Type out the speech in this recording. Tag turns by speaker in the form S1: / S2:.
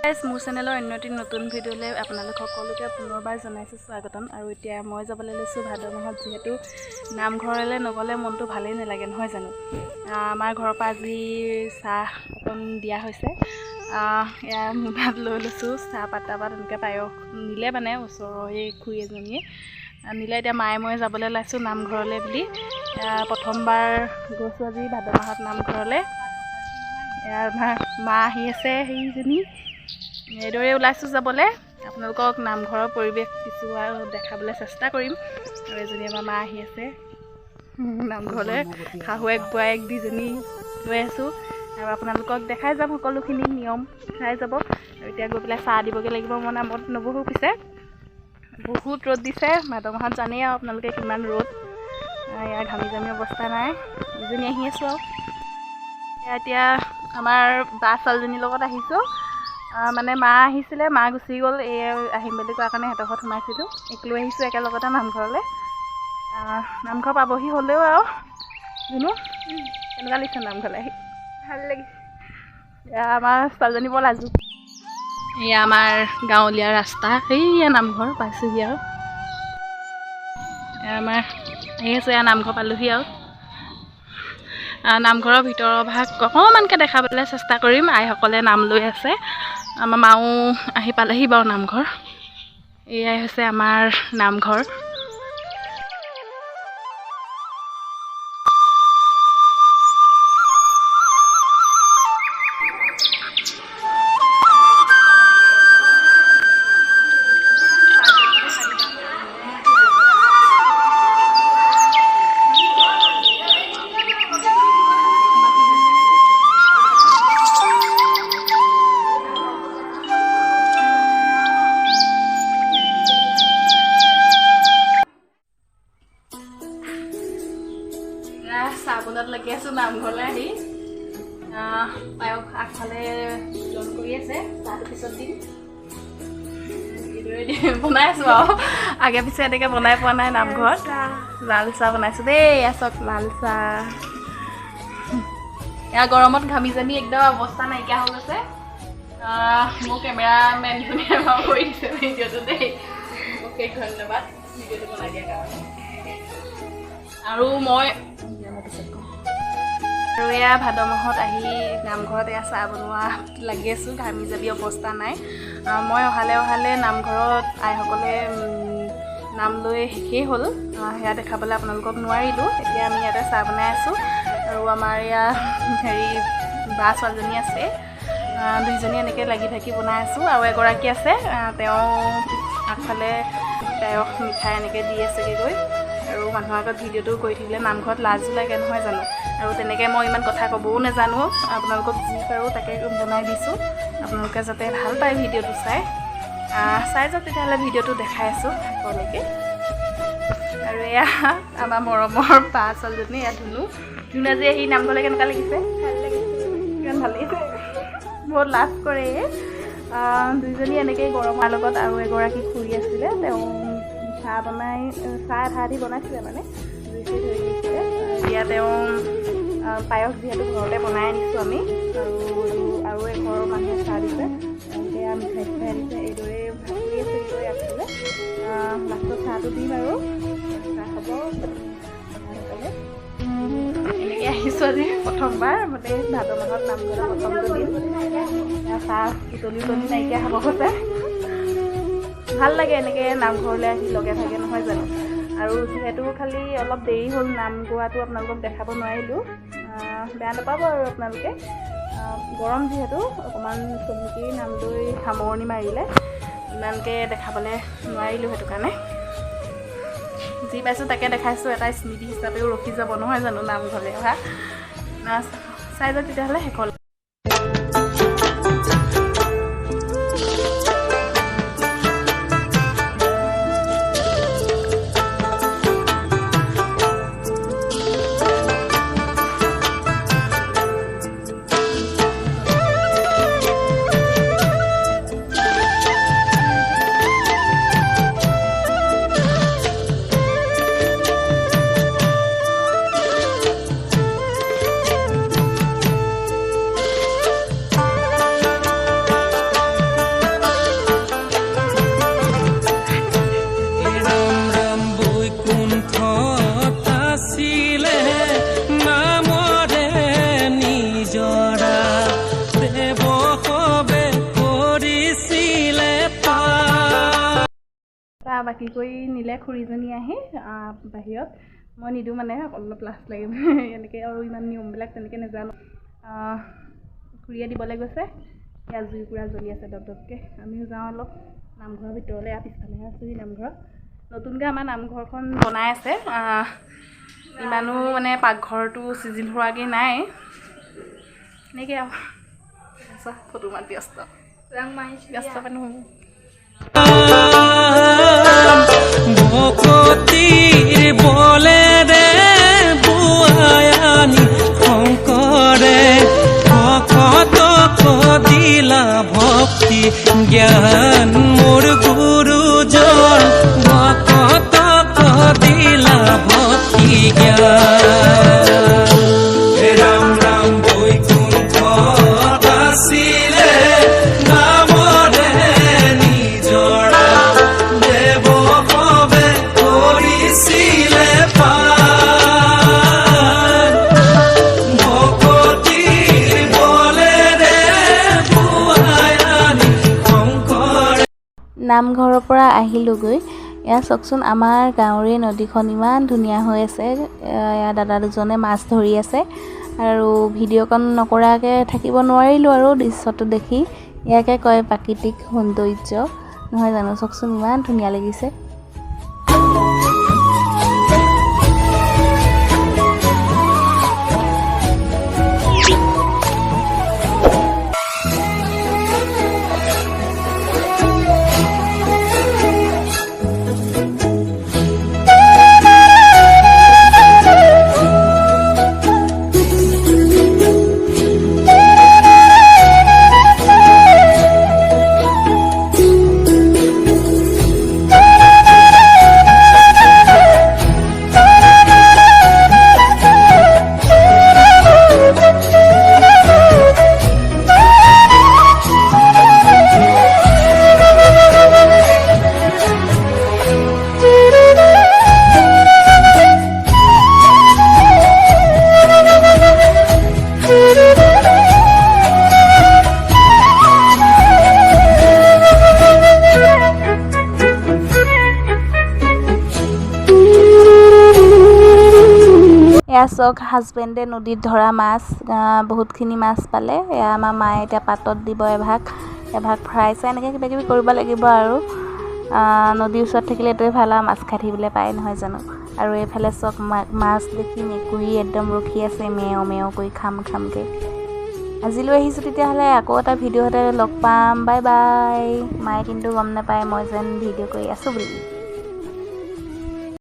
S1: মোৰ চেনেলৰ অন্য এটি নতুন ভিডিঅ'লৈ আপোনালোক সকলোকে পুনৰবাৰ জনাইছোঁ স্বাগতম। আৰু এতিয়া মই যাবলৈ লৈছোঁ ভাদ মাহত, যিহেতু নামঘৰলৈ নগ'লে মনটো ভালেই নালাগে নহয় জানো। আমাৰ ঘৰৰ পৰা আজি চাহ অকণ দিয়া হৈছে। এয়া মোবাইলত লৈ লৈছোঁ চাহপাত তাহপাত এনেকৈ পায়স নিলে মানে ওচৰৰ এই খুৰী এজনীয়ে নিলে। এতিয়া মায়ে মই যাবলৈ ওলাইছোঁ নামঘৰলৈ বুলি। প্ৰথমবাৰ গৈছোঁ আজি ভাদ মাহত নামঘৰলৈ। আমাৰ মা আহি আছে সেইজনী, এইদৰে ওলাইছোঁ যাবলৈ। আপোনালোকক নামঘৰৰ পৰিৱেশ কিছু আৰু দেখাবলৈ চেষ্টা কৰিম। আৰু এজনী আমাৰ মা আহি আছে নামঘৰলৈ, শাহুৱেক বোৱাৰীয়েক দুইজনী লৈ আছোঁ। আৰু আপোনালোকক দেখাই যাম সকলোখিনি নিয়ম চাই যাব। আৰু এতিয়া গৈ পেলাই চাহ দিবগৈ লাগিব। মই নামত নবহোঁ, পিছে বহুত ৰ'দ দিছে। ভাদ মাহত জানেই আৰু আপোনালোকে কিমান ৰ'দ। ইয়াৰ ঘামি জামি অৱস্থা নাই। দুজনী আহি আছোঁ আৰু এতিয়া আমাৰ বা ছোৱালীজনীৰ লগত আহিছোঁ। মানে মা আহিছিলে, মা গুচি গ'ল। এই আহিম বুলি কোৱাৰ কাৰণে সিহঁতৰ ঘৰত সোমাইছিলোঁ। লৈ আহিছোঁ একেলগতে নামঘৰলৈ। নামঘৰ পাবহি হ'লেও আৰু শুনো কেনেকুৱা লাগিছে নামঘৰলৈ আহি? ভাল লাগিছে। আমাৰ ছোৱালীজনী বৰ লাজু। এয়া আমাৰ গাঁৱলীয়া ৰাস্তা, সেইয়া নামঘৰ পাইছোঁহি আৰু আমাৰ আহি আছোঁ। এয়া নামঘৰ পালোহি আৰু নামঘৰৰ ভিতৰৰ ভাগ অকণমানকৈ দেখাবলৈ চেষ্টা কৰিম। আইসকলে নাম লৈ আছে। আমাৰ মাও আহি পালেহি বাৰু নামঘৰ। এয়াই হৈছে আমাৰ নামঘৰ। চাহ বনাত লাগি আছোঁ নামঘৰলৈ আহি। পায়স আগফালে জন কৰি আছে, চাহটো পিছত দিম। এইদৰে বনাই আছোঁ আৰু আগে পিছে এনেকৈ বনাই পোৱা নাই নামঘৰত। লাল চাহ বনাইছোঁ দেই। এয়া চাওক লাল চাহ। এয়া গৰমত ঘামি জামি একদম অৱস্থা নাইকিয়া হৈ গৈছে। মোৰ কেমেৰামেনজনীয়ে বাৰু কৰি দিছে ভিডিঅ'টো দেই। অ'কে, ধন্যবাদ ভিডিঅ'টো বনাই দিয়াৰ কাৰণে। আৰু মই আৰু এয়া ভাদ মাহত আহি নামঘৰত এয়া চাহ বনোৱা লাগি আছোঁ। ঘামি জাবি অৱস্থা নাই। মই অহালে নামঘৰত আইসকলে নাম লৈ শেষেই হ'ল। সেয়া দেখাবলৈ আপোনালোকক নোৱাৰিলোঁ। এতিয়া আমি ইয়াতে চাহ বনাই আছোঁ। আৰু আমাৰ এয়া বা ছোৱালীজনী আছে, দুইজনী এনেকৈ লাগি থাকি বনাই আছোঁ। আৰু এগৰাকী আছে, তেওঁ আগফালে পায়স মিঠাই এনেকৈ দি আছেগৈ গৈ। আৰু মানুহৰ আগত ভিডিঅ'টো কৰি থাকিলে নামঘৰত লাজো লাগে নহয় জানো। আৰু তেনেকৈ মই ইমান কথা ক'বও নাজানো। আপোনালোকক যি পাৰোঁ তাকে বনাই দিছোঁ। আপোনালোকে যাতে ভাল পায় ভিডিঅ'টো চাই যাওক, তেতিয়াহ'লে ভিডিঅ'টো দেখাই আছোঁ শেষলৈকে। আৰু এয়া আমাৰ মৰমৰ বা ছোৱালীজনী, এয়া ধুনু আজি আহি নামঘৰলৈ কেনেকুৱা লাগিছে? ভাল লাগিছে। কিমান ভাল লাগিছে। বহুত লাজ কৰে দুইজনী এনেকৈ গৰমৰ লগত। আৰু এগৰাকী খুৰী আছিলে, তেওঁ চাহ আধা আধি বনাইছিলে, মানে জুই চুই ধৰি দিছিলে। এতিয়া তেওঁ পায়স যিহেতু ঘৰতে বনাই আনিছোঁ আমি, আৰু এঘৰৰ মানুহে চাহ দিছে, সেয়া মিঠাই চিঠাই দিছে। এইদৰে ভাগ কৰি আছে। এইদৰে আছিলে লাষ্টত চাহটো দিম আৰু চাহ খাব। এনেকৈ আহিছোঁ আজি প্ৰথমবাৰ, মানে ভাদ মাহত নামঘৰত প্ৰথমটো দিন। চাহ উতলি নাইকিয়া হ'ব কৈছে। ভাল লাগে এনেকৈ নামঘৰলৈ আহি লগে ভাগে নহয় জানো। আৰু যিহেতু খালি অলপ দেৰি হ'ল নাম গোৱাটো আপোনালোকক দেখাব নোৱাৰিলোঁ, বেয়া নাপাব আৰু আপোনালোকে। গৰম যিহেতু অকণমান চমুকৈ নাম লৈ সামৰণি মাৰিলে, ইমানকৈ দেখাবলৈ নোৱাৰিলোঁ। সেইটো কাৰণে যি পাইছোঁ তাকে দেখাইছোঁ। এটা স্মৃতি হিচাপেও ৰখি যাব নহয় জানো নামঘৰলৈ অহা। চাই যাওক তেতিয়াহ'লে শেষলৈ। বাকী কৰি নিলে খুৰীজনী আহি বাহিৰত মই নিদিওঁ মানে অলপ লাজ লাগে এনেকৈ আৰু ইমান নিয়মবিলাক তেনেকৈ নাজানো খুৰীয়ে দিবলৈ গৈছে ইয়াত জুই পুৰা জ্বলি আছে দপদপকৈ আমিও যাওঁ অলপ নামঘৰৰ ভিতৰলৈ পিছফালেহে আছোঁ নামঘৰত নতুনকৈ আমাৰ নামঘৰখন বনাই আছে ইমানো মানে পাকঘৰটো চিজিল হোৱাগৈ নাই এনেকৈ আৰু ফটো মাত ব্যস্ত মানুহ
S2: ভকতিৰ বলেৰে বুৱায়ানি শংকৰে ভকতক দিলা ভক্তি জ্ঞান মোৰ গুৰুজন ভকতক দিলা ভক্তি জ্ঞান ৰাম ৰাম বৈকুণ্ঠ আছিলে নামৰে নিজৰা দেৱ কবে কৰিছিলে পাৰ ভকতিৰ বলেৰে বুৱায়ানি শংকৰে
S1: নামঘৰৰ পৰা আহিলোগৈ এয়া চাওকচোন আমাৰ গাঁৱৰে নদীখন ইমান ধুনীয়া হৈ আছে এয়া দাদা দুজনে মাছ ধৰি আছে আৰু ভিডিঅ'কণ নকৰাকৈ থাকিব নোৱাৰিলোঁ আৰু দৃশ্যটো দেখি ইয়াকে কয় প্ৰাকৃতিক সৌন্দৰ্য নহয় জানো চাওকচোন ইমান ধুনীয়া লাগিছে এয়া চাওক হাজবেণ্ডে নদীত ধৰা মাছ বহুতখিনি মাছ পালে এয়া আমাৰ মায়ে এতিয়া পাতত দিব এভাগ ফ্ৰাই চাই এনেকৈ কিবা কিবি কৰিব লাগিব আৰু নদীৰ ওচৰত থাকিলে এইটোৱে ভাল আৰু মাছ খাই থাকিবলৈ পায় নহয় জানো আৰু এইফালে চাওক মাছ দেখি মেকুৰী একদম ৰখি আছে মেও মেও কৰি খামকৈ আজিলৈ আহিছোঁ তেতিয়াহ'লে আকৌ এটা ভিডিঅ'তে লগ পাম বাই বাই মায়ে কিন্তু গম নাপায় মই যেন ভিডিঅ' কৰি আছোঁ বুলি